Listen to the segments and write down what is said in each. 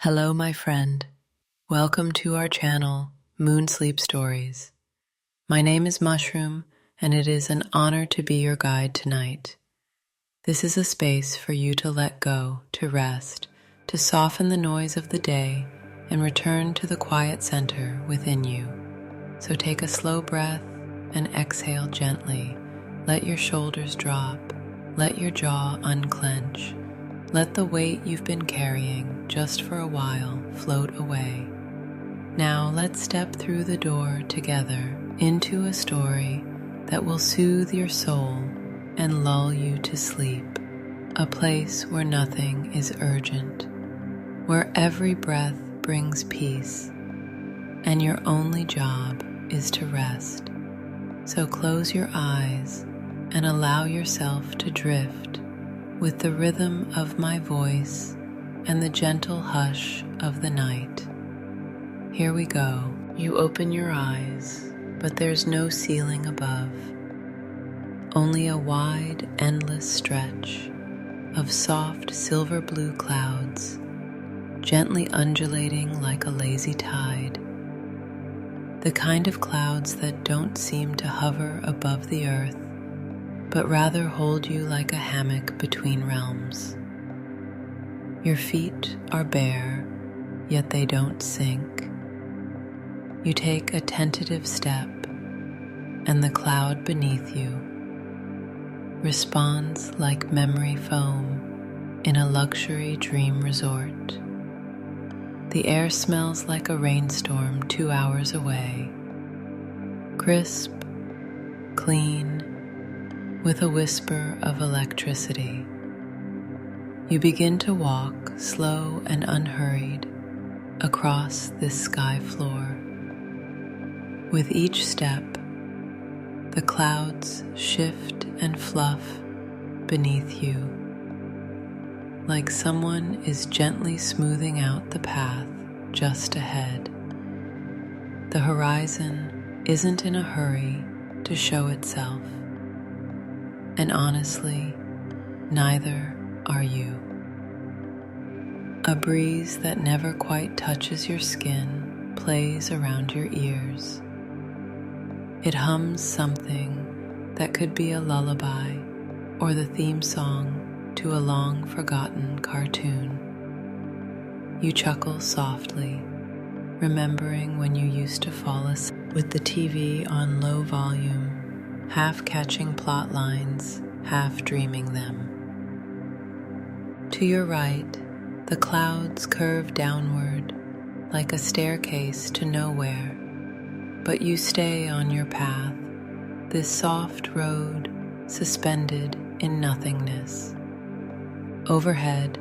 Hello, my friend. Welcome to our channel, Moon Sleep Stories. My name is Mushroom, and it is an honor to be your guide tonight. This is a space for you to let go, to rest, to soften the noise of the day, and return to the quiet center within you. So take a slow breath and exhale gently. Let your shoulders drop. Let your jaw unclench. Let the weight you've been carrying just for a while float away. Now let's step through the door together into a story that will soothe your soul and lull you to sleep. A place where nothing is urgent, where every breath brings peace, and your only job is to rest. So close your eyes and allow yourself to drift with the rhythm of my voice and the gentle hush of the night. Here we go. You open your eyes, but there's no ceiling above. Only a wide, endless stretch of soft silver blue clouds, gently undulating like a lazy tide. The kind of clouds that don't seem to hover above the earth, but rather hold you like a hammock between realms. Your feet are bare, yet they don't sink. You take a tentative step, and the cloud beneath you responds like memory foam in a luxury dream resort. The air smells like a rainstorm 2 hours away, crisp, clean, with a whisper of electricity. You begin to walk slow and unhurried across this sky floor. With each step, the clouds shift and fluff beneath you, like someone is gently smoothing out the path just ahead. The horizon isn't in a hurry to show itself. And honestly, neither are you. A breeze that never quite touches your skin plays around your ears. It hums something that could be a lullaby or the theme song to a long-forgotten cartoon. You chuckle softly, remembering when you used to fall asleep with the TV on low volume, half catching plot lines, half dreaming them. To your right, the clouds curve downward like a staircase to nowhere, but you stay on your path, this soft road suspended in nothingness. Overhead,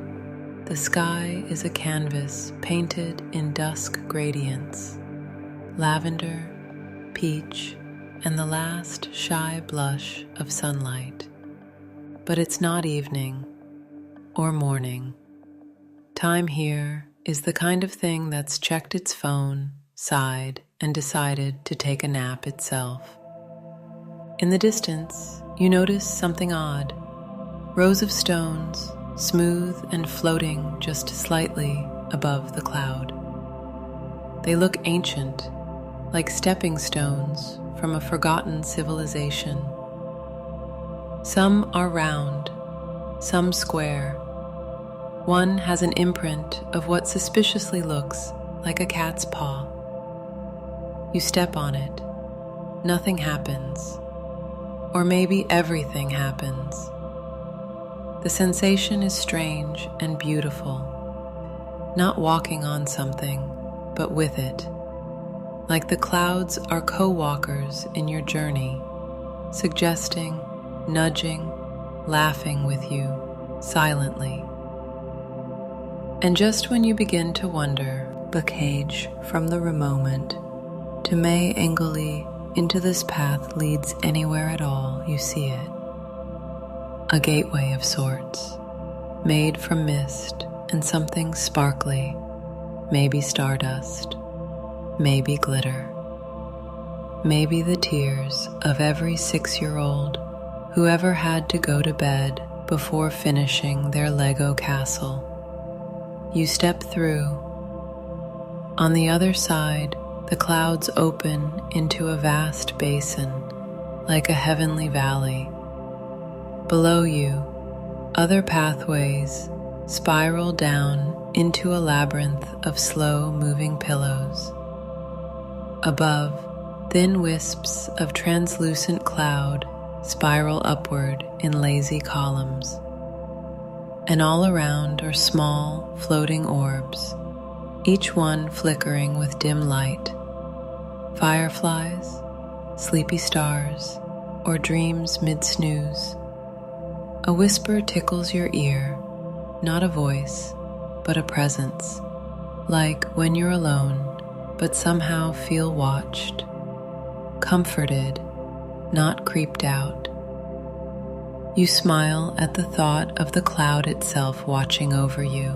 the sky is a canvas painted in dusk gradients, lavender, peach, and the last shy blush of sunlight. But it's not evening or morning. Time here is the kind of thing that's checked its phone, sighed, and decided to take a nap itself. In the distance, you notice something odd. Rows of stones, smooth and floating just slightly above the cloud. They look ancient, like stepping stones from a forgotten civilization. Some are round, some square. One has an imprint of what suspiciously looks like a cat's paw. You step on it. Nothing happens. Or maybe everything happens. The sensation is strange and beautiful. Not walking on something, but with it. Like the clouds are co-walkers in your journey, suggesting, nudging, laughing with you, silently. And just when you begin to wonder, the cage from the moment to May Engelly into this path leads anywhere at all you see it. A gateway of sorts, made from mist and something sparkly, maybe stardust, maybe glitter, maybe the tears of every 6-year-old who ever had to go to bed before finishing their Lego castle. You step through On the other side, the clouds open into a vast basin, like a heavenly valley. Below you, other pathways spiral down into a labyrinth of slow-moving pillows. Above, thin wisps of translucent cloud spiral upward in lazy columns. And all around are small, floating orbs, each one flickering with dim light. Fireflies, sleepy stars, or dreams mid-snooze. A whisper tickles your ear, not a voice, but a presence, like when you're alone, but somehow feel watched, comforted, not creeped out. You smile at the thought of the cloud itself watching over you,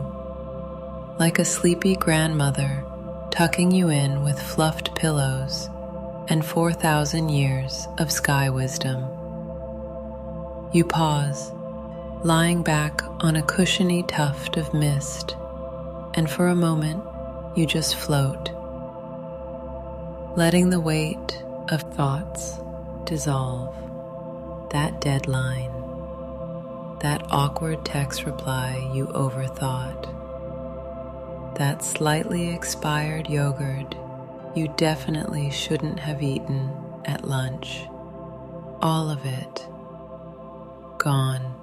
like a sleepy grandmother tucking you in with fluffed pillows and 4,000 years of sky wisdom. You pause, lying back on a cushiony tuft of mist, and for a moment you just float, letting the weight of thoughts dissolve. That deadline, that awkward text reply you overthought, that slightly expired yogurt you definitely shouldn't have eaten at lunch. All of it gone,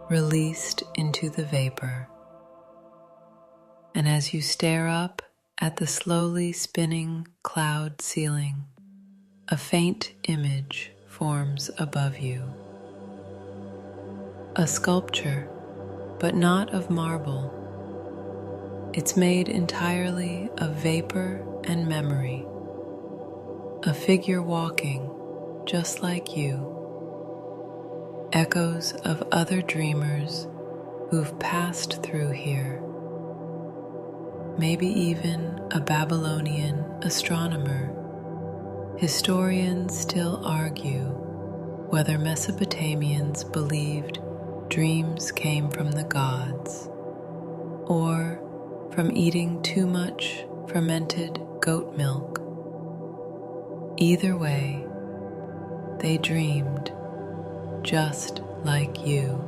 released into the vapor. And as you stare up at the slowly spinning cloud ceiling, a faint image forms above you. A sculpture, but not of marble. It's made entirely of vapor and memory. A figure walking just like you. Echoes of other dreamers who've passed through here. Maybe even a Babylonian astronomer. Historians still argue whether Mesopotamians believed dreams came from the gods or from eating too much fermented goat milk. Either way, they dreamed just like you.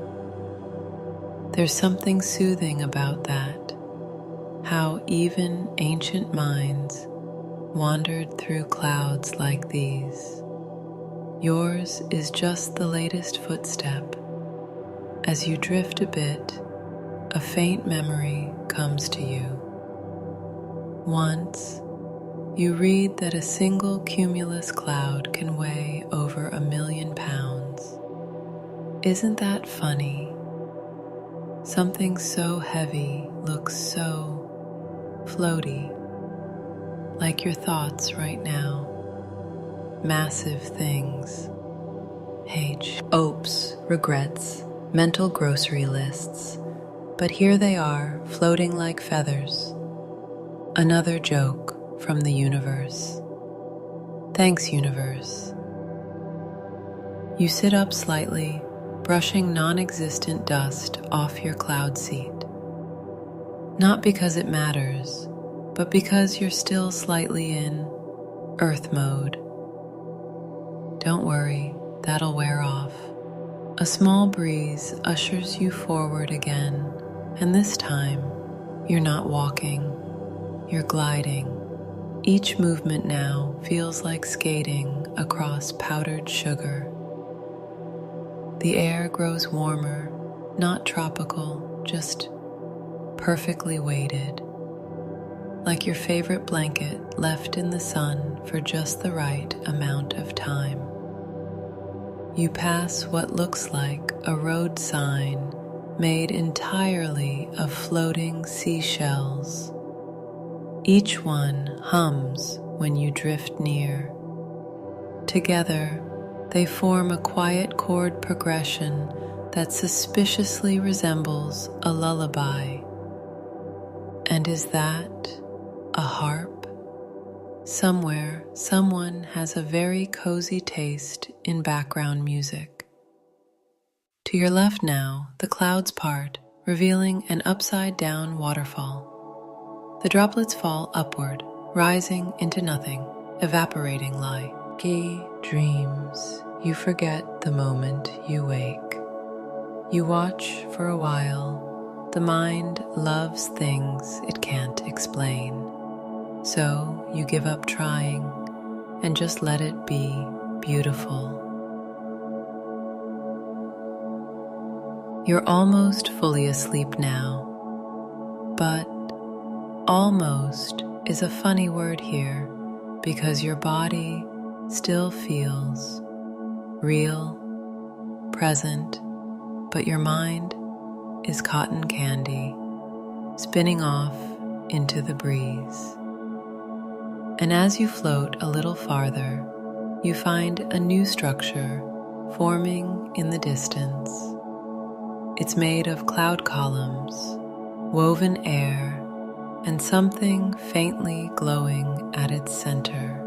There's something soothing about that, how even ancient minds wandered through clouds like these. Yours is just the latest footstep. As you drift a bit, a faint memory comes to you. Once, you read that a single cumulus cloud can weigh over 1,000,000 pounds. Isn't that funny? Something so heavy looks so floaty, like your thoughts right now. Massive things. Hopes, regrets, mental grocery lists. But here they are, floating like feathers. Another joke from the universe. Thanks, universe. You sit up slightly, brushing non-existent dust off your cloud seat. Not because it matters, but because you're still slightly in Earth mode. Don't worry, that'll wear off. A small breeze ushers you forward again, and this time, you're not walking, you're gliding. Each movement now feels like skating across powdered sugar. The air grows warmer, not tropical, just perfectly weighted, like your favorite blanket left in the sun for just the right amount of time. You pass what looks like a road sign made entirely of floating seashells. Each one hums when you drift near. Together, they form a quiet chord progression that suspiciously resembles a lullaby. And is that a harp? Somewhere, someone has a very cozy taste in background music. To your left now, the clouds part, revealing an upside-down waterfall. The droplets fall upward, rising into nothing, evaporating like dreams. You forget the moment you wake. You watch for a while. The mind loves things it can't explain. So you give up trying and just let it be beautiful. You're almost fully asleep now, but almost is a funny word here because your body still feels real, present, but your mind is cotton candy, spinning off into the breeze. And as you float a little farther, you find a new structure forming in the distance. It's made of cloud columns, woven air, and something faintly glowing at its center.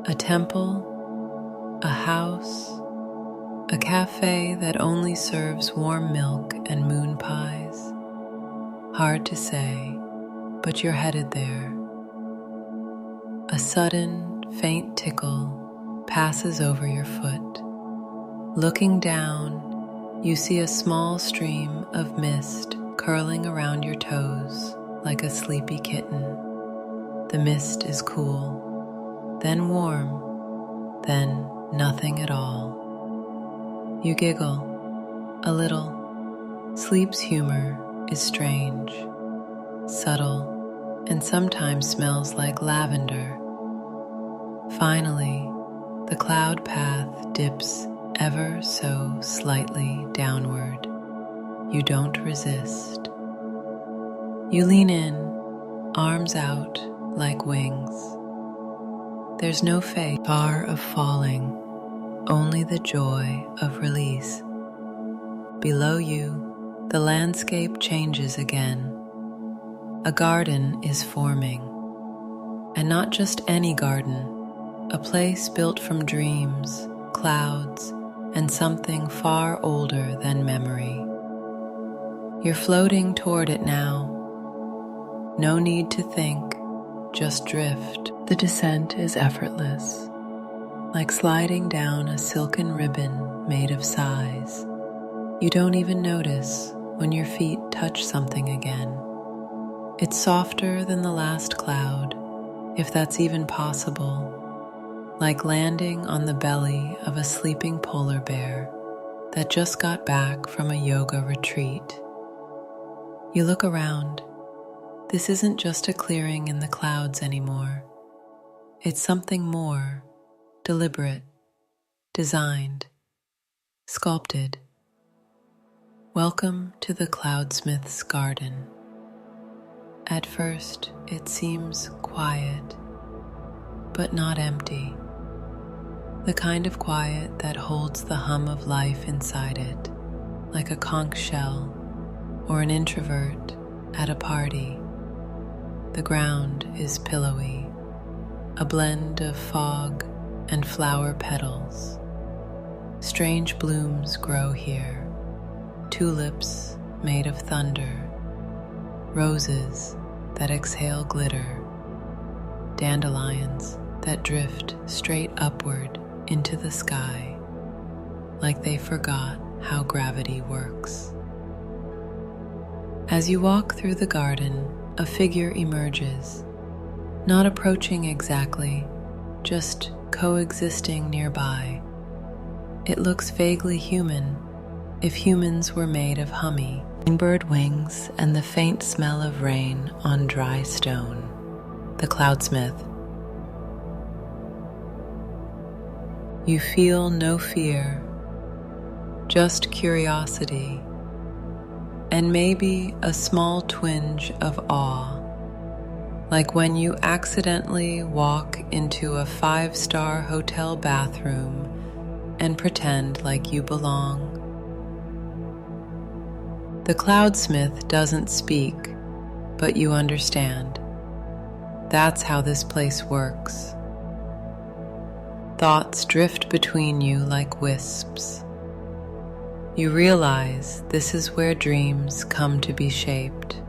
A temple, a house, a cafe that only serves warm milk and moon pies. Hard to say, but you're headed there. A sudden, faint tickle passes over your foot. Looking down, you see a small stream of mist curling around your toes like a sleepy kitten. The mist is cool, then warm, then nothing at all. You giggle, a little. Sleep's humor is strange, subtle, and sometimes smells like lavender. Finally, the cloud path dips ever so slightly downward. You don't resist. You lean in, arms out like wings. There's no fate of falling, only the joy of release. Below you, the landscape changes again. A garden is forming, and not just any garden, a place built from dreams, clouds, and something far older than memory. You're floating toward it now. No need to think, just drift. The descent is effortless, like sliding down a silken ribbon made of sighs. You don't even notice when your feet touch something again. It's softer than the last cloud, if that's even possible, like landing on the belly of a sleeping polar bear that just got back from a yoga retreat. You look around. This isn't just a clearing in the clouds anymore. It's something more, deliberate, designed, sculpted. Welcome to the cloudsmith's garden. At first, it seems quiet, but not empty. The kind of quiet that holds the hum of life inside it, like a conch shell or an introvert at a party. The ground is pillowy, a blend of fog and flower petals. Strange blooms grow here, tulips made of thunder, roses that exhale glitter, dandelions that drift straight upward into the sky, like they forgot how gravity works. As you walk through the garden, a figure emerges, not approaching exactly, just coexisting nearby. It looks vaguely human, if humans were made of hummingbird wings and the faint smell of rain on dry stone. The cloudsmith. You feel no fear, just curiosity, and maybe a small twinge of awe, like when you accidentally walk into a 5-star hotel bathroom and pretend like you belong. The cloudsmith doesn't speak, but you understand. That's how this place works. Thoughts drift between you like wisps. You realize this is where dreams come to be shaped.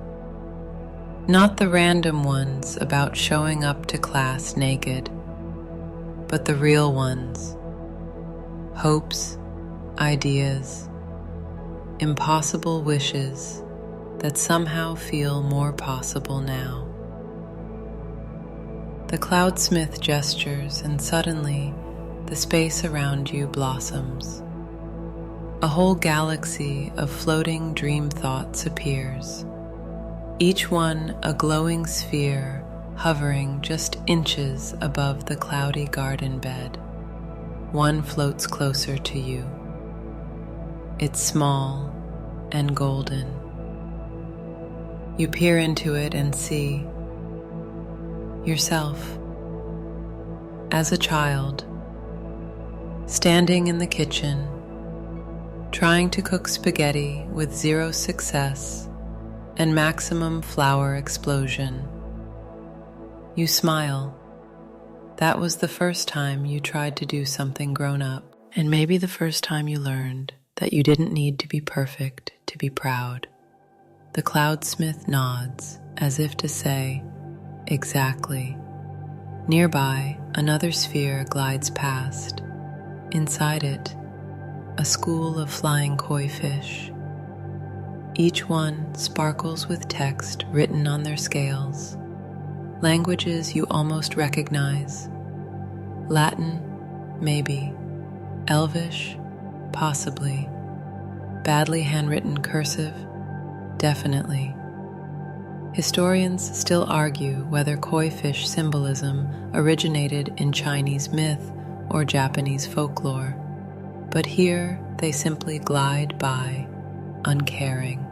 Not the random ones about showing up to class naked, but the real ones. Hopes, ideas, impossible wishes that somehow feel more possible now. The cloudsmith gestures, and suddenly the space around you blossoms. A whole galaxy of floating dream thoughts appears, each one a glowing sphere hovering just inches above the cloudy garden bed. One floats closer to you. It's small and golden. You peer into it and see yourself as a child, standing in the kitchen, trying to cook spaghetti with zero success and maximum flour explosion. You smile. That was the first time you tried to do something grown up, and maybe the first time you learned that you didn't need to be perfect to be proud. The cloudsmith nods as if to say, exactly. Nearby, another sphere glides past. Inside it, a school of flying koi fish. Each one sparkles with text written on their scales, languages you almost recognize. Latin, maybe. Elvish, possibly. Badly handwritten cursive, definitely. Historians still argue whether koi fish symbolism originated in Chinese myth or Japanese folklore, but here they simply glide by, uncaring.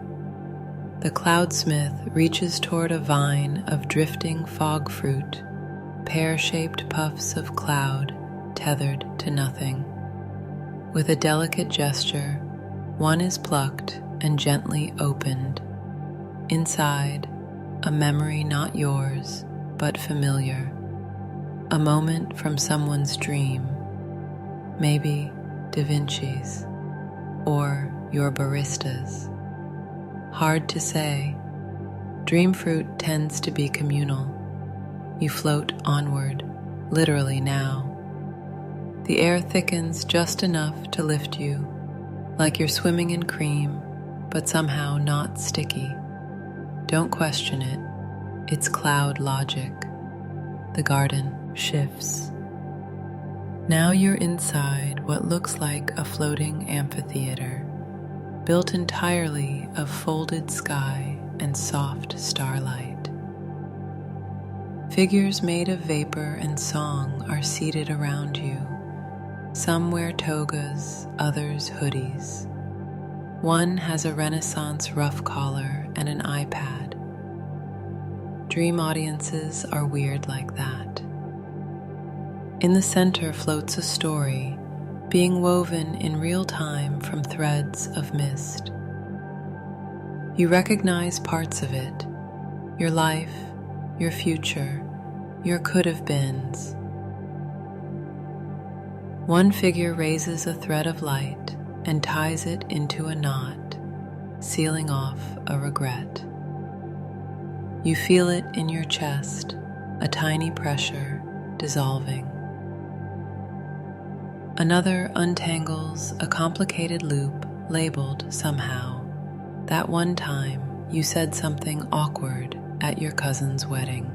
The cloudsmith reaches toward a vine of drifting fog fruit, pear-shaped puffs of cloud tethered to nothing. With a delicate gesture, one is plucked and gently opened. Inside, a memory not yours, but familiar. A moment from someone's dream, maybe Da Vinci's, or your barista's. Hard to say. Dream fruit tends to be communal. You float onward, literally now. The air thickens just enough to lift you, like you're swimming in cream, but somehow not sticky. Don't question it. It's cloud logic. The garden shifts. Now you're inside what looks like a floating amphitheater, built entirely of folded sky and soft starlight. Figures made of vapor and song are seated around you. Some wear togas, others hoodies. One has a Renaissance ruff collar and an iPad. Dream audiences are weird like that. In the center floats a story, being woven in real time from threads of mist. You recognize parts of it, your life, your future, your could-have-beens. One figure raises a thread of light and ties it into a knot, sealing off a regret. You feel it in your chest, a tiny pressure dissolving. Another untangles a complicated loop labeled somehow. That one time you said something awkward at your cousin's wedding.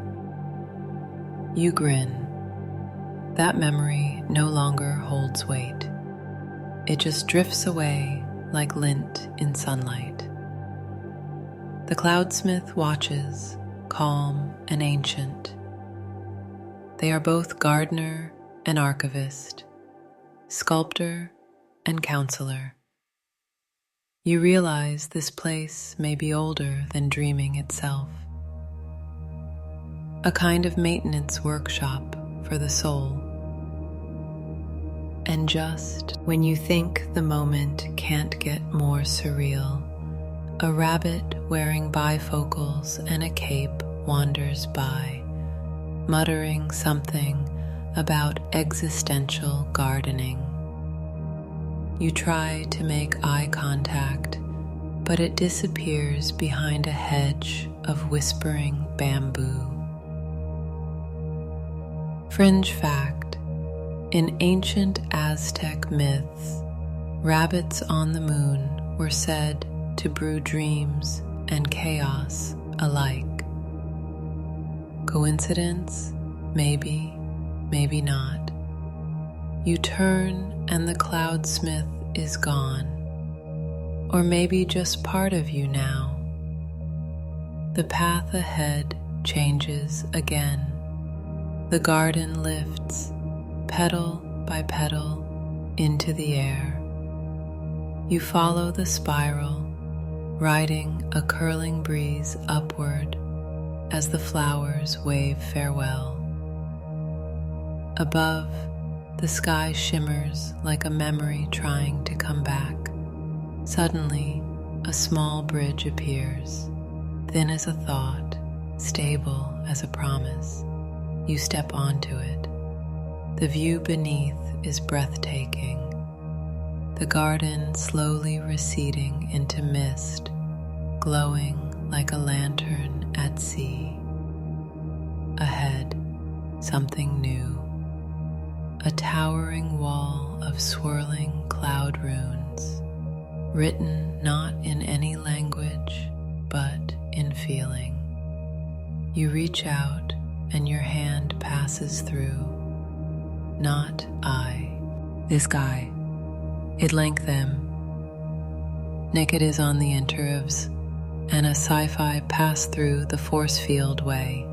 You grin. That memory no longer holds weight. It just drifts away like lint in sunlight. The cloudsmith watches, calm and ancient. They are both gardener and archivist, sculptor and counselor. You realize this place may be older than dreaming itself. A kind of maintenance workshop for the soul. And just when you think the moment can't get more surreal, a rabbit wearing bifocals and a cape wanders by, muttering something about existential gardening. You try to make eye contact, but it disappears behind a hedge of whispering bamboo. Fringe fact: in ancient Aztec myths, rabbits on the moon were said to brew dreams and chaos alike. Coincidence? Maybe, maybe not. You turn and the cloudsmith is gone, or maybe just part of you now. The path ahead changes again. The garden lifts, petal by petal, into the air. You follow the spiral, riding a curling breeze upward as the flowers wave farewell. Above, the sky shimmers like a memory trying to come back. Suddenly, a small bridge appears, thin as a thought, stable as a promise. You step onto it. The view beneath is breathtaking. The garden slowly receding into mist, glowing like a lantern at sea. Ahead, something new. A towering wall of swirling cloud runes, written not in any language, but in feeling. You reach out and your hand passes through. Not I, this guy. It link them. Naked is on the interrupts, and a sci-fi pass through the force field way.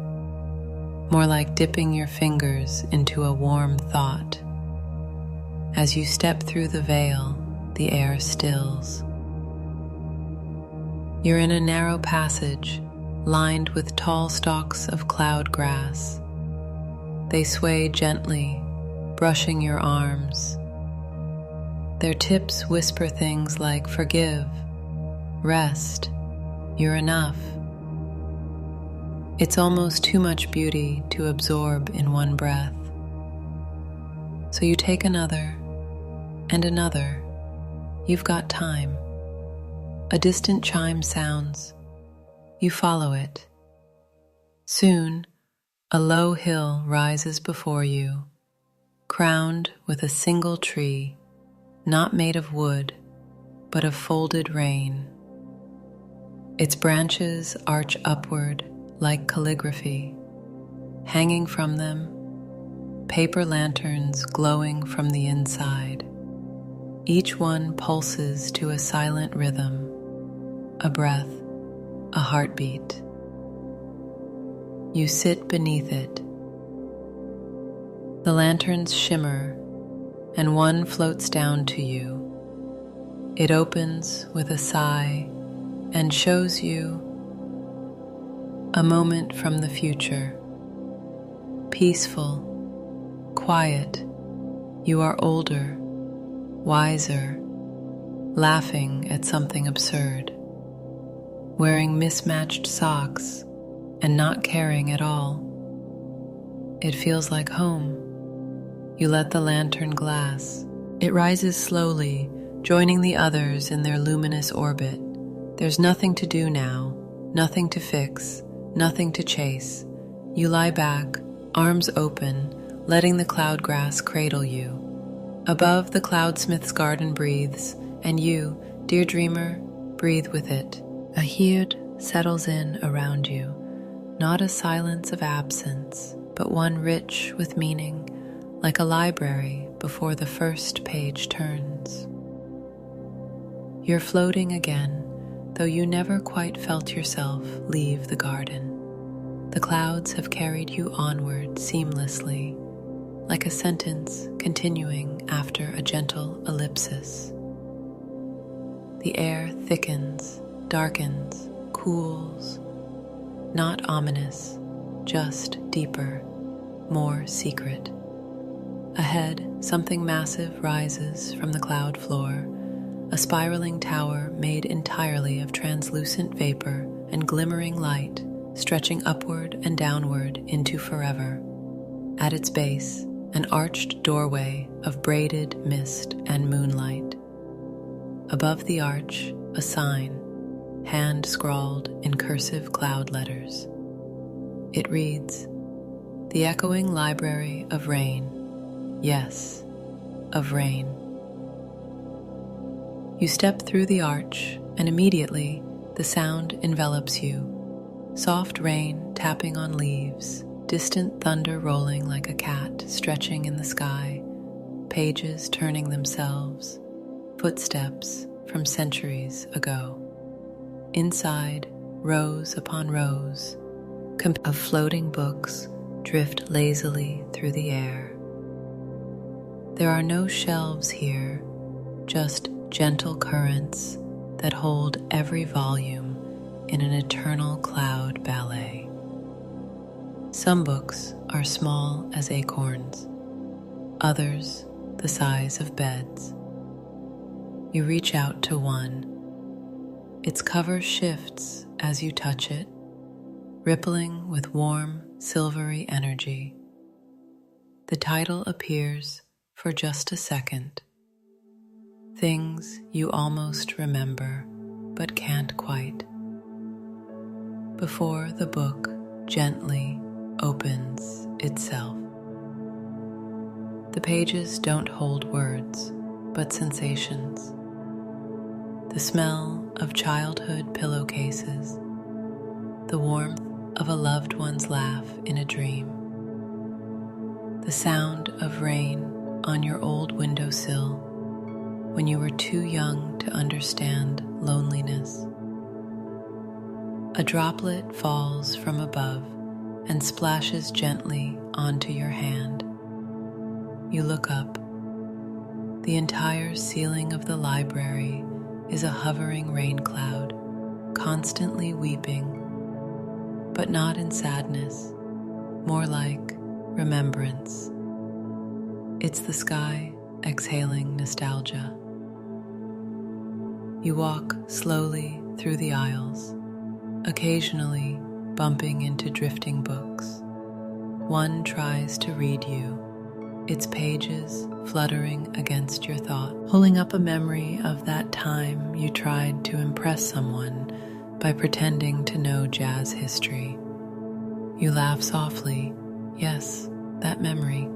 More like dipping your fingers into a warm thought. As you step through the veil, the air stills. You're in a narrow passage lined with tall stalks of cloud grass. They sway gently, brushing your arms. Their tips whisper things like forgive, rest, you're enough. It's almost too much beauty to absorb in one breath. So you take another and another. You've got time. A distant chime sounds. You follow it. Soon, a low hill rises before you, crowned with a single tree, not made of wood, but of folded rain. Its branches arch upward like calligraphy. Hanging from them, paper lanterns glowing from the inside. Each one pulses to a silent rhythm, a breath, a heartbeat. You sit beneath it. The lanterns shimmer, and one floats down to you. It opens with a sigh and shows you a moment from the future. Peaceful, quiet, you are older, wiser, laughing at something absurd, wearing mismatched socks and not caring at all. It feels like home. You let the lantern glass. It rises slowly, joining the others in their luminous orbit. There's nothing to do now, nothing to fix, nothing to chase. You lie back, arms open, letting the cloud grass cradle you. Above, the cloudsmith's garden breathes, and you, dear dreamer, breathe with it. A heard settles in around you, not a silence of absence, but one rich with meaning, like a library before the first page turns. You're floating again, though you never quite felt yourself leave the garden. The clouds have carried you onward seamlessly, like a sentence continuing after a gentle ellipsis. The air thickens, darkens, cools, not ominous, just deeper, more secret. Ahead, something massive rises from the cloud floor, a spiraling tower made entirely of translucent vapor and glimmering light, stretching upward and downward into forever. At its base, an arched doorway of braided mist and moonlight. Above the arch, a sign, hand-scrawled in cursive cloud letters. It reads, "The echoing library of rain. Yes, of rain." You step through the arch, and immediately the sound envelops you. Soft rain tapping on leaves, distant thunder rolling like a cat stretching in the sky, pages turning themselves, footsteps from centuries ago. Inside, rows upon rows of floating books drift lazily through the air. There are no shelves here, just gentle currents that hold every volume in an eternal cloud ballet. Some books are small as acorns, others the size of beds. You reach out to one. Its cover shifts as you touch it, rippling with warm, silvery energy. The title appears for just a second. Things you almost remember, but can't quite. Before the book gently opens itself. The pages don't hold words, but sensations. The smell of childhood pillowcases, the warmth of a loved one's laugh in a dream, the sound of rain on your old windowsill when you were too young to understand loneliness. A droplet falls from above and splashes gently onto your hand. You look up. The entire ceiling of the library is a hovering rain cloud, constantly weeping, but not in sadness, more like remembrance. It's the sky exhaling nostalgia. You walk slowly through the aisles, occasionally bumping into drifting books. One tries to read you, its pages fluttering against your thought, pulling up a memory of that time you tried to impress someone by pretending to know jazz history. You laugh softly. Yes, that memory,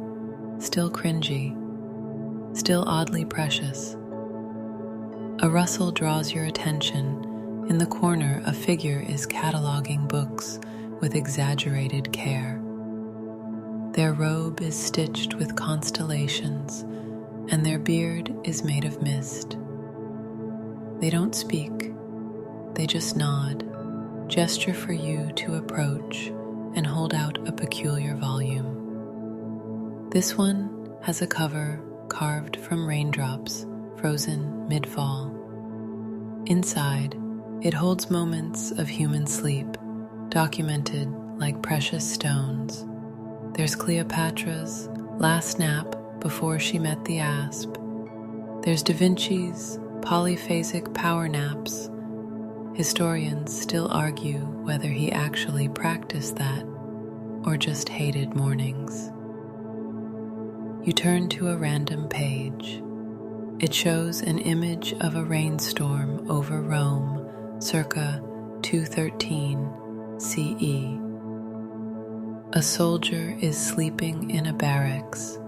still cringy, still oddly precious. A rustle draws your attention. In the corner, a figure is cataloging books with exaggerated care. Their robe is stitched with constellations, and their beard is made of mist. They don't speak, they just nod, gesture for you to approach, and hold out a peculiar volume. This one has a cover carved from raindrops, frozen mid-fall. Inside, it holds moments of human sleep, documented like precious stones. There's Cleopatra's last nap before she met the asp. There's Da Vinci's polyphasic power naps. Historians still argue whether he actually practiced that or just hated mornings. You turn to a random page. It shows an image of a rainstorm over Rome circa 213 CE. A soldier is sleeping in a barracks,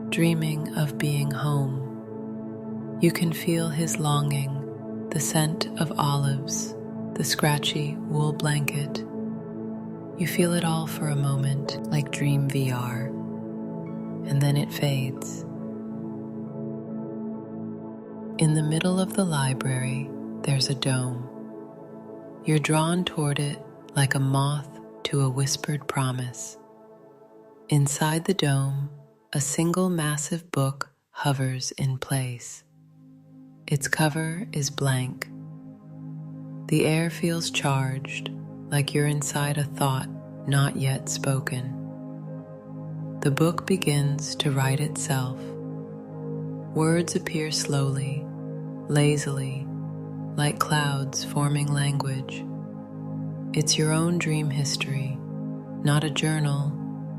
dreaming of being home. You can feel his longing, the scent of olives, the scratchy wool blanket. You feel it all for a moment, like dream VR, and then it fades. In the middle of the library, there's a dome. You're drawn toward it like a moth to a whispered promise. Inside the dome, a single massive book hovers in place. Its cover is blank. The air feels charged, like you're inside a thought not yet spoken. The book begins to write itself. Words appear slowly, lazily, like clouds forming language. It's your own dream history, not a journal,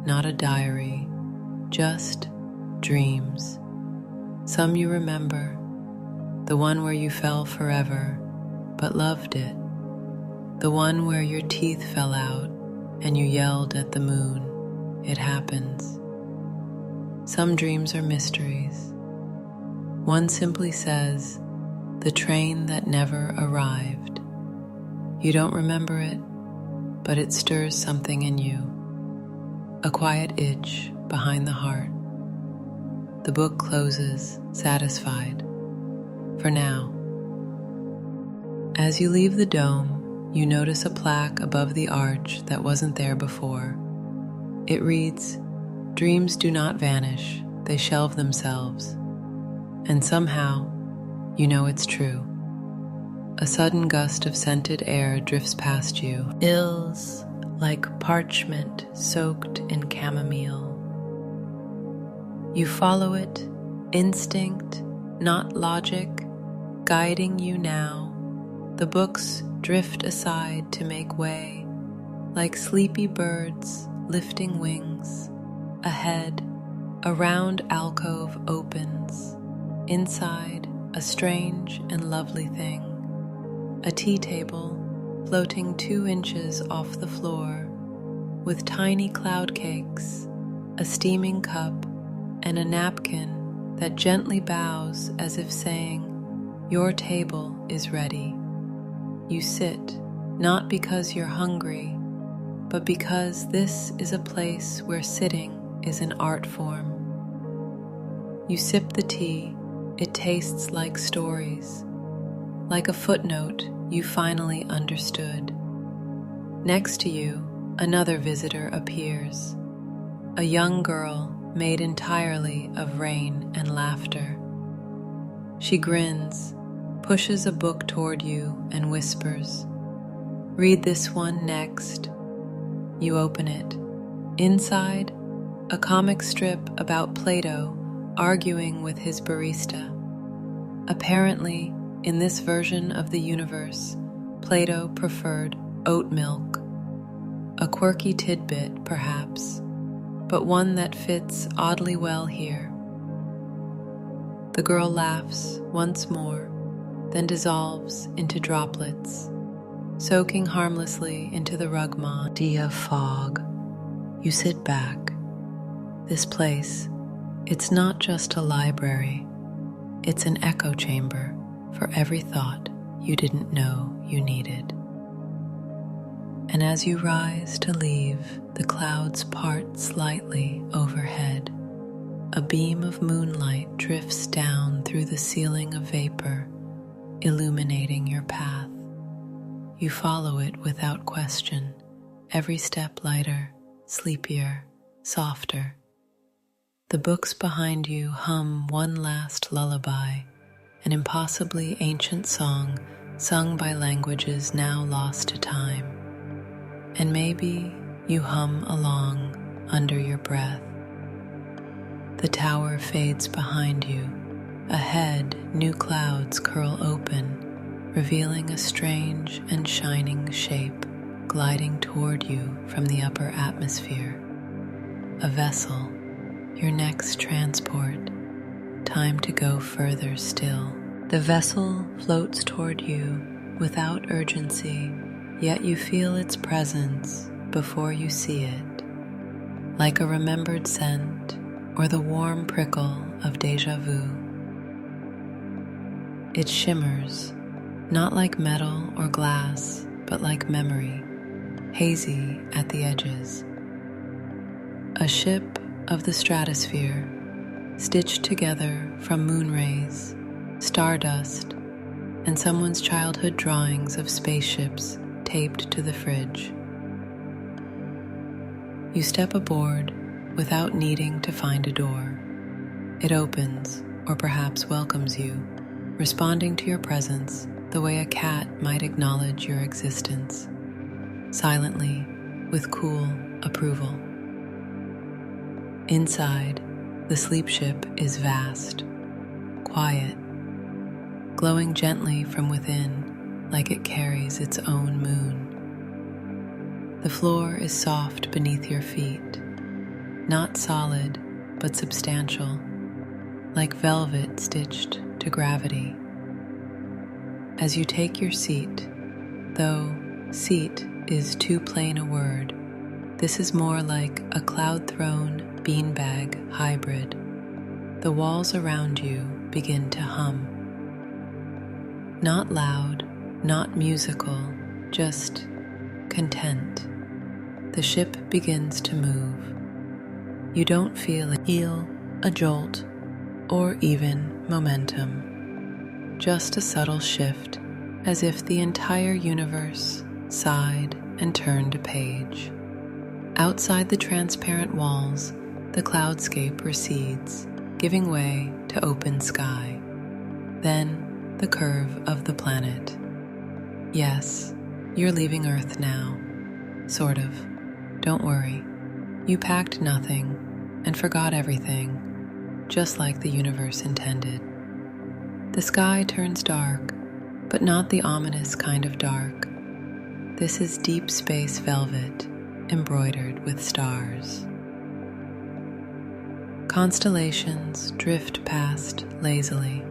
not a diary, just dreams. Some you remember, the one where you fell forever, but loved it, The one where your teeth fell out and you yelled at the moon. It happens. Some dreams are mysteries. One simply says, the train that never arrived. You don't remember it, but it stirs something in you. A quiet itch behind the heart. The book closes, satisfied. For now. As you leave the dome, you notice a plaque above the arch that wasn't there before. It reads, "Dreams do not vanish, they shelve themselves." And somehow, you know it's true. A sudden gust of scented air drifts past you, ills like parchment soaked in chamomile. You follow it, instinct, not logic, guiding you now. The books drift aside to make way, like sleepy birds lifting wings. Ahead, a round alcove opens. Inside, a strange and lovely thing. A tea table floating 2 inches off the floor, with tiny cloud cakes, a steaming cup, and a napkin that gently bows as if saying, "Your table is ready." You sit, not because you're hungry, but because this is a place where sitting is an art form. You sip the tea, it tastes like stories, like a footnote you finally understood. Next to you, another visitor appears, a young girl made entirely of rain and laughter. She grins, pushes a book toward you, and whispers, "Read this one next." You open it. Inside, a comic strip about Plato arguing with his barista. Apparently, in this version of the universe, Plato preferred oat milk. A quirky tidbit, perhaps, but one that fits oddly well here. The girl laughs once more, then dissolves into droplets, soaking harmlessly into the rugma of fog. You sit back. This place, it's not just a library, it's an echo chamber for every thought you didn't know you needed. And as you rise to leave, the clouds part slightly overhead. A beam of moonlight drifts down through the ceiling of vapor, illuminating your path. You follow it without question, every step lighter, sleepier, softer. The books behind you hum one last lullaby, an impossibly ancient song sung by languages now lost to time. And maybe you hum along under your breath. The tower fades behind you. Ahead, new clouds curl open, revealing a strange and shining shape gliding toward you from the upper atmosphere. A vessel, your next transport. Time to go further still. The vessel floats toward you without urgency, yet you feel its presence before you see it, like a remembered scent or the warm prickle of déjà vu. It shimmers, not like metal or glass, but like memory, hazy at the edges. A ship of the stratosphere, stitched together from moon rays, stardust, and someone's childhood drawings of spaceships taped to the fridge. You step aboard without needing to find a door. It opens, or perhaps welcomes you, responding to your presence the way a cat might acknowledge your existence, silently, with cool approval. Inside, the sleep ship is vast, quiet, glowing gently from within like it carries its own moon. The floor is soft beneath your feet, not solid, but substantial, like velvet stitched to gravity. As you take your seat, though Seat is too plain a word. This is more like a cloud-thrown beanbag hybrid. The walls around you begin to hum. Not loud, not musical, just content. The ship begins to move. You don't feel a heel, a jolt, or even momentum. Just a subtle shift, as if the entire universe sighed and turned a page. Outside the transparent walls, the cloudscape recedes, giving way to open sky. Then, the curve of the planet. Yes, you're leaving Earth now. Sort of. Don't worry. You packed nothing and forgot everything, just like the universe intended. The sky turns dark, but not the ominous kind of dark. This is deep space velvet, embroidered with stars. Constellations drift past lazily.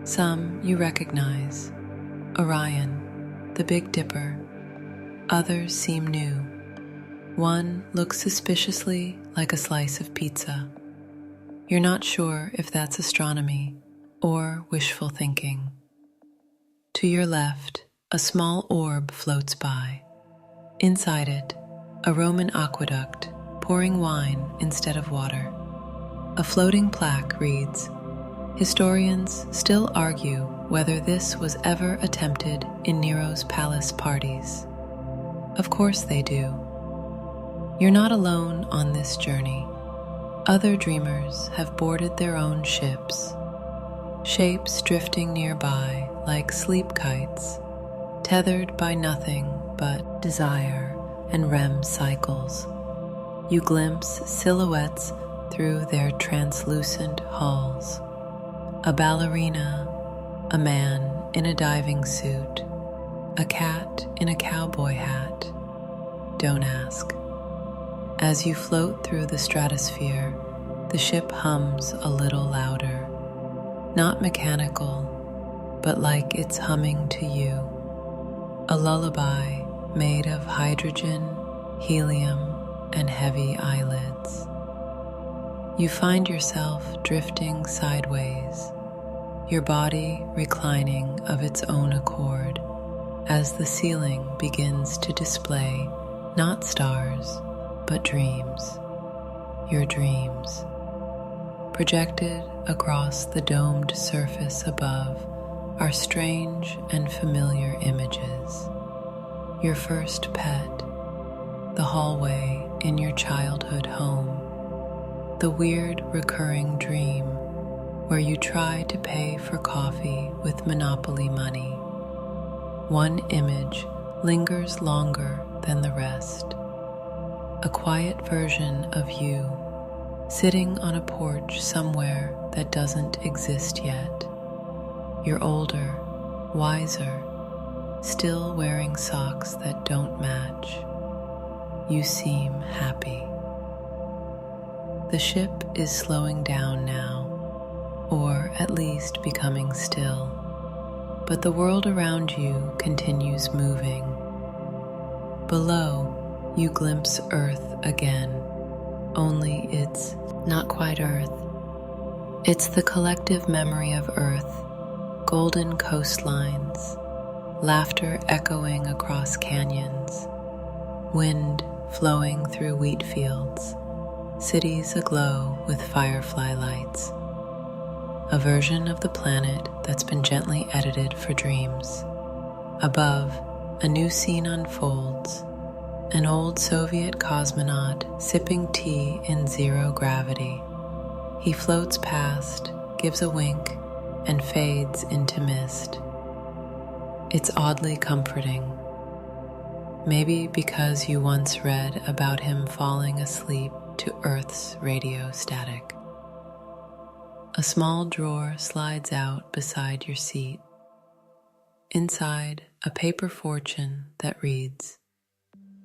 Some you recognize: Orion, the Big Dipper. Others seem new. One looks suspiciously like a slice of pizza. You're not sure if that's astronomy or wishful thinking. To your left, a small orb floats by. Inside it, a Roman aqueduct pouring wine instead of water. A floating plaque reads, "Historians still argue whether this was ever attempted in Nero's palace parties." Of course they do. You're not alone on this journey. Other dreamers have boarded their own ships, shapes drifting nearby like sleep kites, tethered by nothing but desire and REM cycles. You glimpse silhouettes through their translucent hulls. A ballerina, a man in a diving suit, a cat in a cowboy hat. Don't ask. As you float through the stratosphere, the ship hums a little louder. Not mechanical, but like it's humming to you. A lullaby made of hydrogen, helium, and heavy eyelids. You find yourself drifting sideways, your body reclining of its own accord as the ceiling begins to display not stars, but dreams. Your dreams. Projected across the domed surface above are strange and familiar images. Your first pet, the hallway in your childhood home, the weird recurring dream where you try to pay for coffee with Monopoly money. One image lingers longer than the rest. A quiet version of you, sitting on a porch somewhere that doesn't exist yet. You're older, wiser, still wearing socks that don't match. You seem happy. The ship is slowing down now, or at least becoming still, but the world around you continues moving. Below, you glimpse Earth again, only it's not quite Earth. It's the collective memory of Earth, golden coastlines, laughter echoing across canyons, wind flowing through wheat fields, cities aglow with firefly lights. A version of the planet that's been gently edited for dreams. Above, a new scene unfolds. An old Soviet cosmonaut sipping tea in zero gravity. He floats past, gives a wink, and fades into mist. It's oddly comforting. Maybe because you once read about him falling asleep to Earth's radio static. A small drawer slides out beside your seat. Inside, a paper fortune that reads,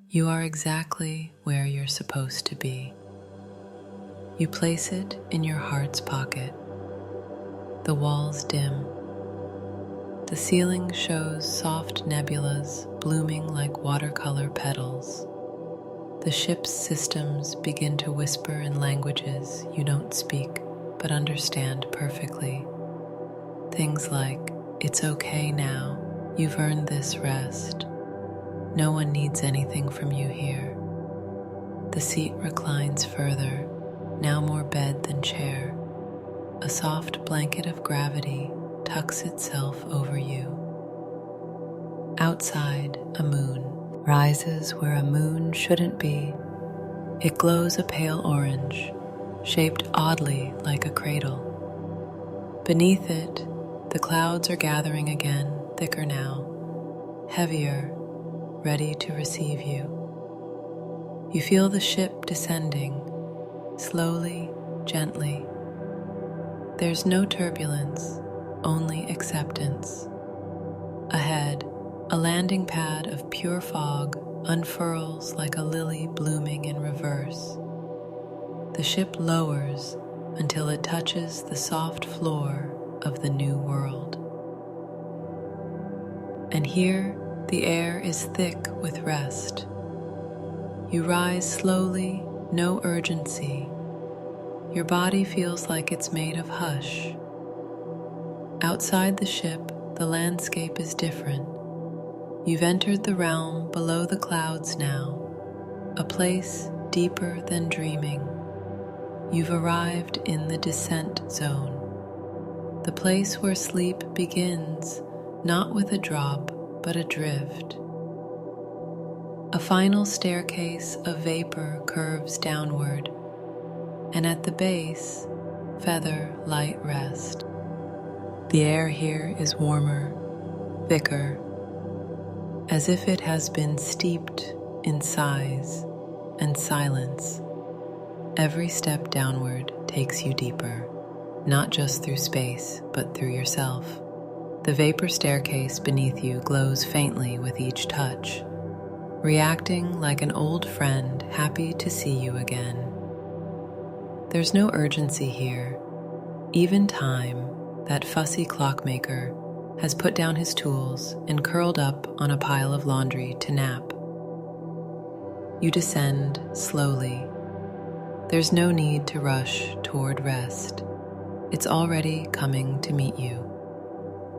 "You are exactly where you're supposed to be." You place it in your heart's pocket. The walls dim. The ceiling shows soft nebulas blooming like watercolor petals. The ship's systems begin to whisper in languages you don't speak but understand perfectly. Things like, "It's okay now, you've earned this rest. No one needs anything from you here." The seat reclines further, now more bed than chair. A soft blanket of gravity tucks itself over you. Outside, a moon rises where a moon shouldn't be. It glows a pale orange, shaped oddly like a cradle. Beneath it, the clouds are gathering again, thicker now, heavier, ready to receive you. You feel the ship descending, slowly, gently. There's no turbulence, only acceptance. Ahead, a landing pad of pure fog unfurls like a lily blooming in reverse. The ship lowers until it touches the soft floor of the new world. And here, the air is thick with rest. You rise slowly, no urgency. Your body feels like it's made of hush. Outside the ship, the landscape is different. You've entered the realm below the clouds now, a place deeper than dreaming. You've arrived in the descent zone, the place where sleep begins, not with a drop, but a drift. A final staircase of vapor curves downward, and at the base, feather light rest. The air here is warmer, thicker, as if it has been steeped in sighs and silence. Every step downward takes you deeper, not just through space, but through yourself. The vapor staircase beneath you glows faintly with each touch, reacting like an old friend happy to see you again. There's no urgency here. Even time, that fussy clockmaker, has put down his tools and curled up on a pile of laundry to nap. You descend slowly. There's no need to rush toward rest. It's already coming to meet you.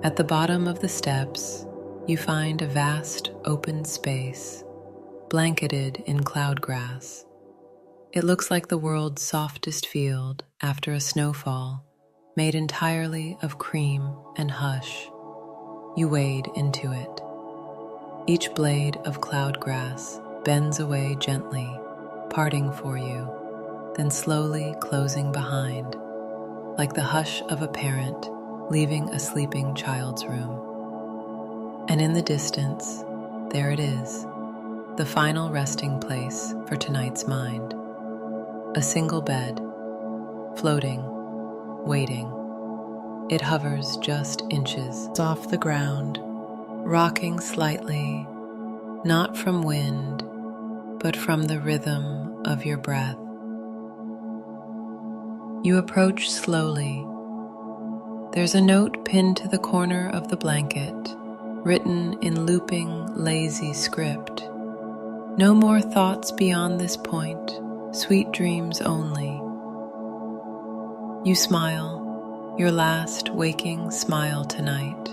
At the bottom of the steps, you find a vast open space, blanketed in cloudgrass. It looks like the world's softest field after a snowfall, made entirely of cream and hush. You wade into it. Each blade of cloudgrass bends away gently, parting for you, then slowly closing behind, like the hush of a parent leaving a sleeping child's room. And in the distance, there it is, the final resting place for tonight's mind. A single bed, floating, waiting. It hovers just inches off the ground, rocking slightly, not from wind, but from the rhythm of your breath. You approach slowly. There's a note pinned to the corner of the blanket, written in looping, lazy script. No more thoughts beyond this point, sweet dreams only. You smile. Your last waking smile tonight.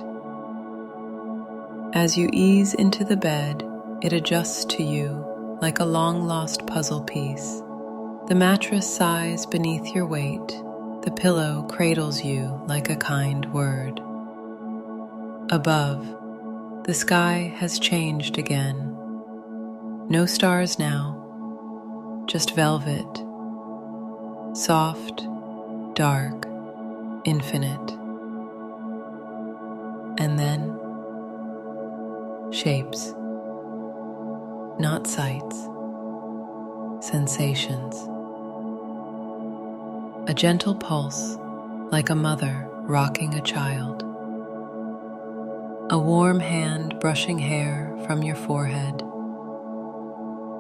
As you ease into the bed, it adjusts to you like a long-lost puzzle piece. The mattress sighs beneath your weight. The pillow cradles you like a kind word. Above, the sky has changed again. No stars now, just velvet. Soft, dark, infinite. And then, shapes. Not sights. Sensations. A gentle pulse, like a mother rocking a child. A warm hand brushing hair from your forehead.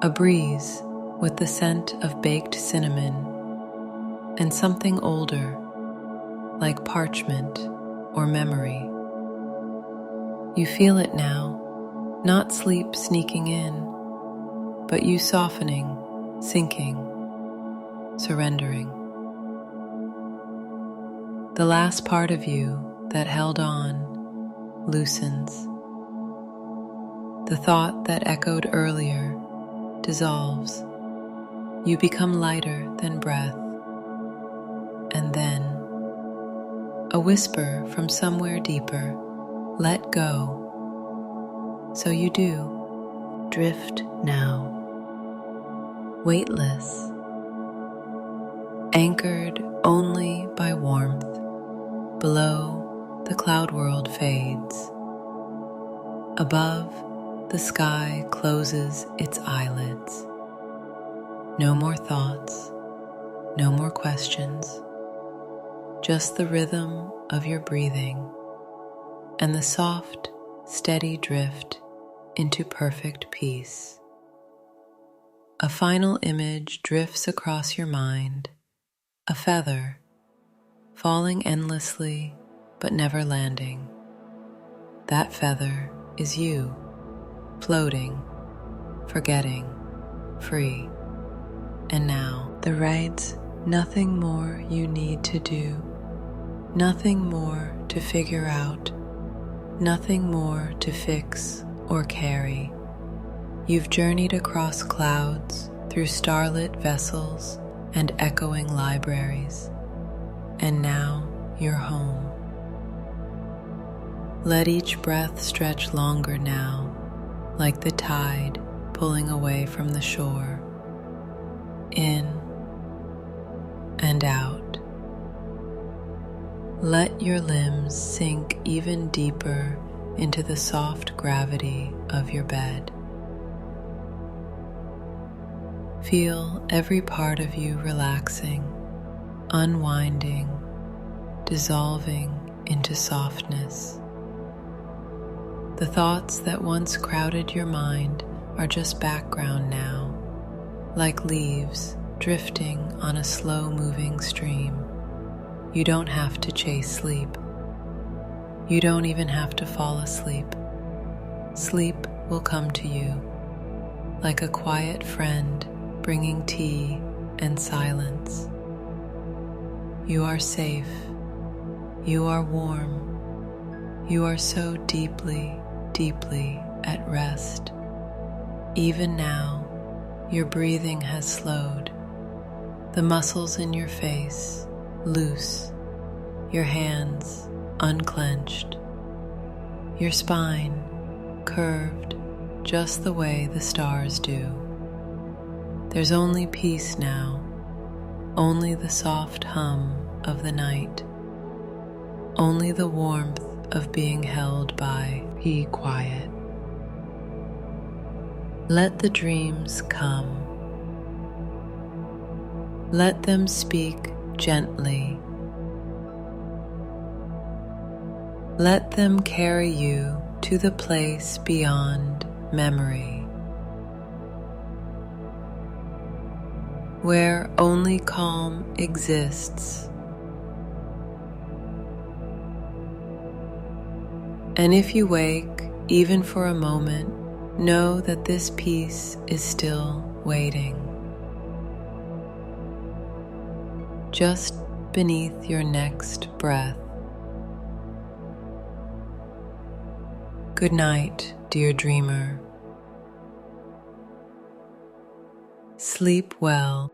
A breeze with the scent of baked cinnamon. And something older, like parchment or memory. You feel it now, not sleep sneaking in, but you softening, sinking, surrendering. The last part of you that held on loosens. The thought that echoed earlier dissolves. You become lighter than breath. And then, a whisper from somewhere deeper, let go. So you do, drift now, weightless, anchored only by warmth. Below, the cloud world fades. Above, the sky closes its eyelids. No more thoughts, no more questions, just the rhythm of your breathing and the soft, steady drift into perfect peace. A final image drifts across your mind, a feather, falling endlessly but never landing. That feather is you, floating, forgetting, free. And now, there rides nothing more you need to do, nothing more to figure out, nothing more to fix or carry. You've journeyed across clouds, through starlit vessels and echoing libraries, and now you're home. Let each breath stretch longer now, like the tide pulling away from the shore. In and out. Let your limbs sink even deeper into the soft gravity of your bed. Feel every part of you relaxing, unwinding, dissolving into softness. The thoughts that once crowded your mind are just background now, like leaves drifting on a slow-moving stream. You don't have to chase sleep. You don't even have to fall asleep. Sleep will come to you, like a quiet friend bringing tea and silence. You are safe. You are warm. You are so deeply, deeply at rest. Even now, your breathing has slowed. The muscles in your face loose, your hands unclenched, your spine curved just the way the stars do. There's only peace now, only the soft hum of the night, only the warmth of being held by be quiet. Let the dreams come. Let them speak gently. Let them carry you to the place beyond memory, where only calm exists. And if you wake, even for a moment, know that this peace is still waiting, just beneath your next breath. Good night, dear dreamer. Sleep well.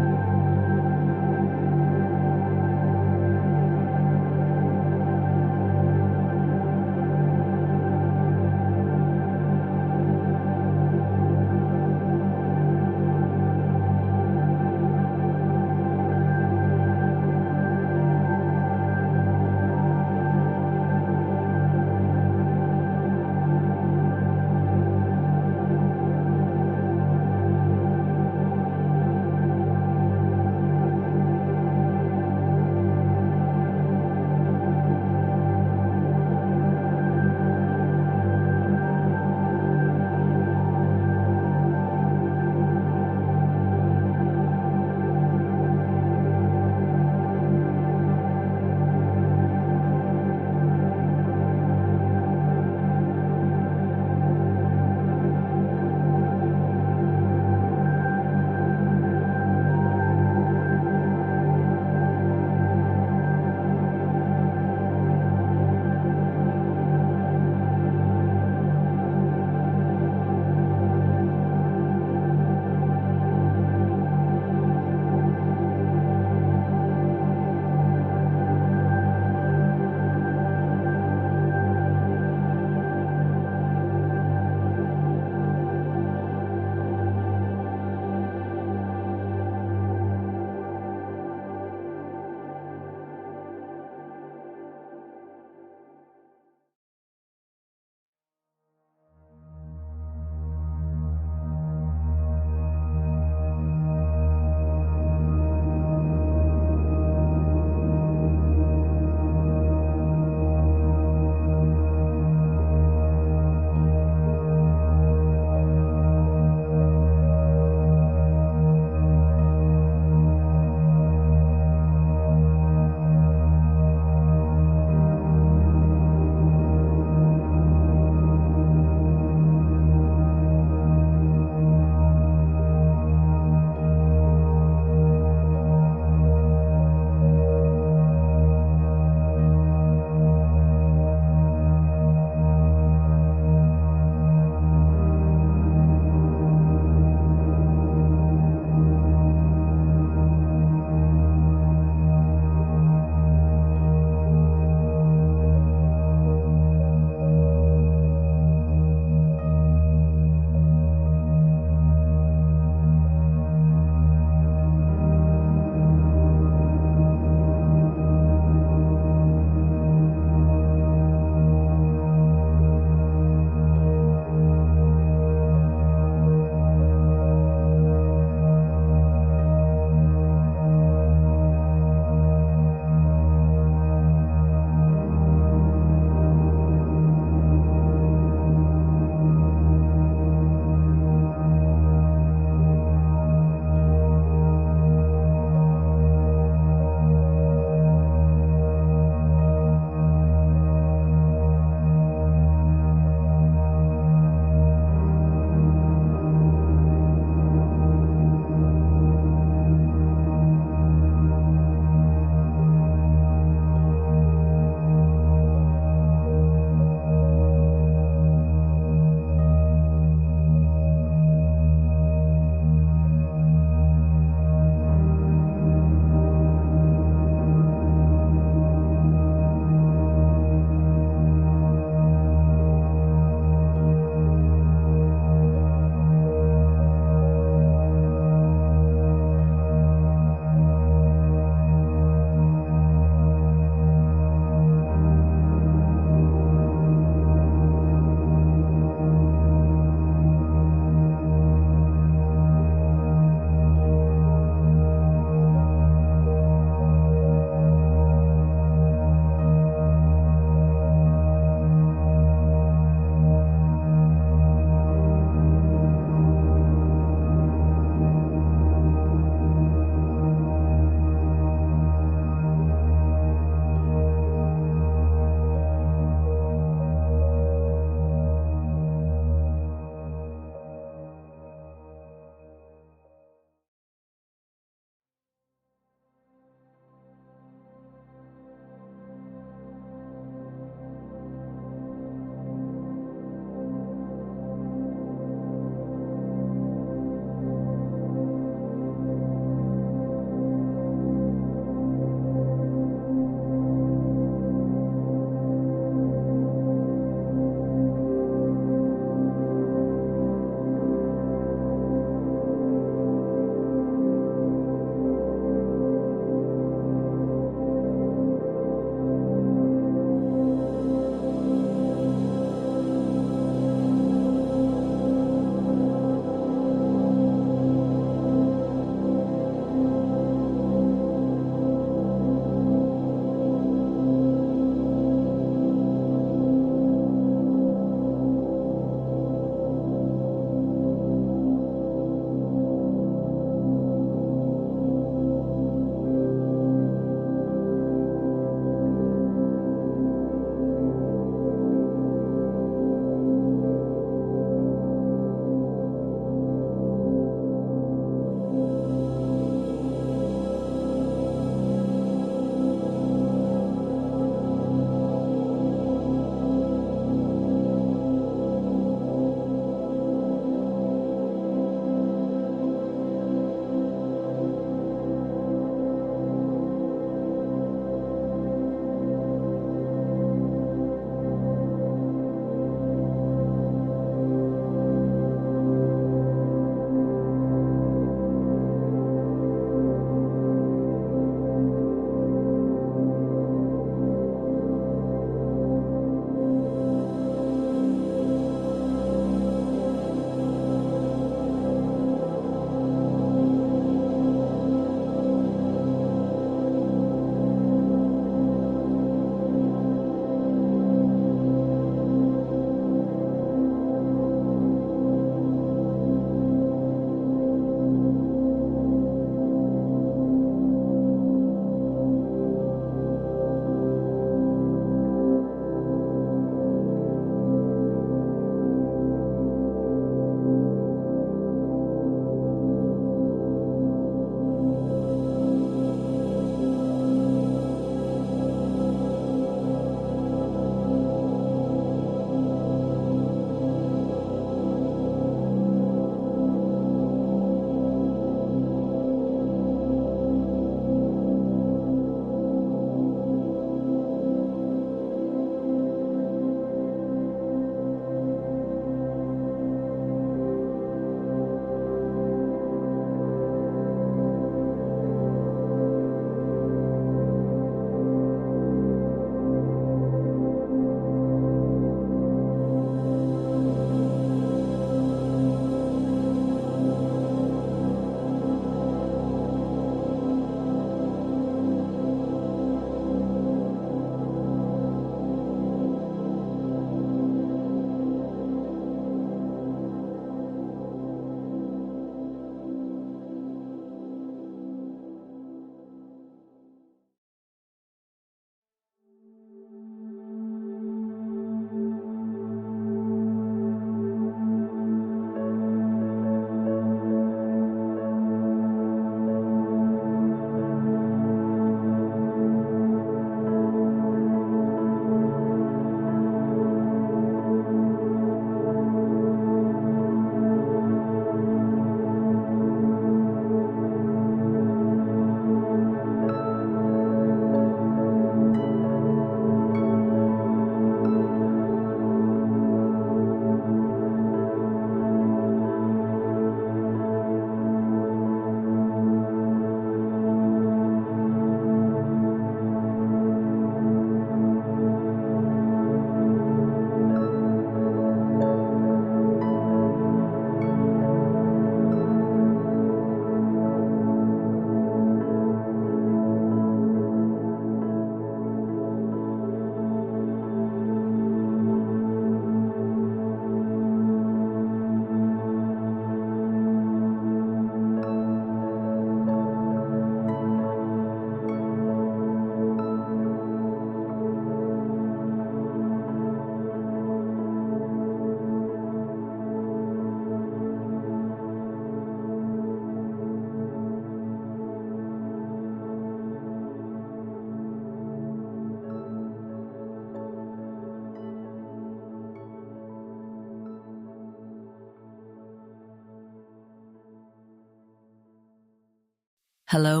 Hello,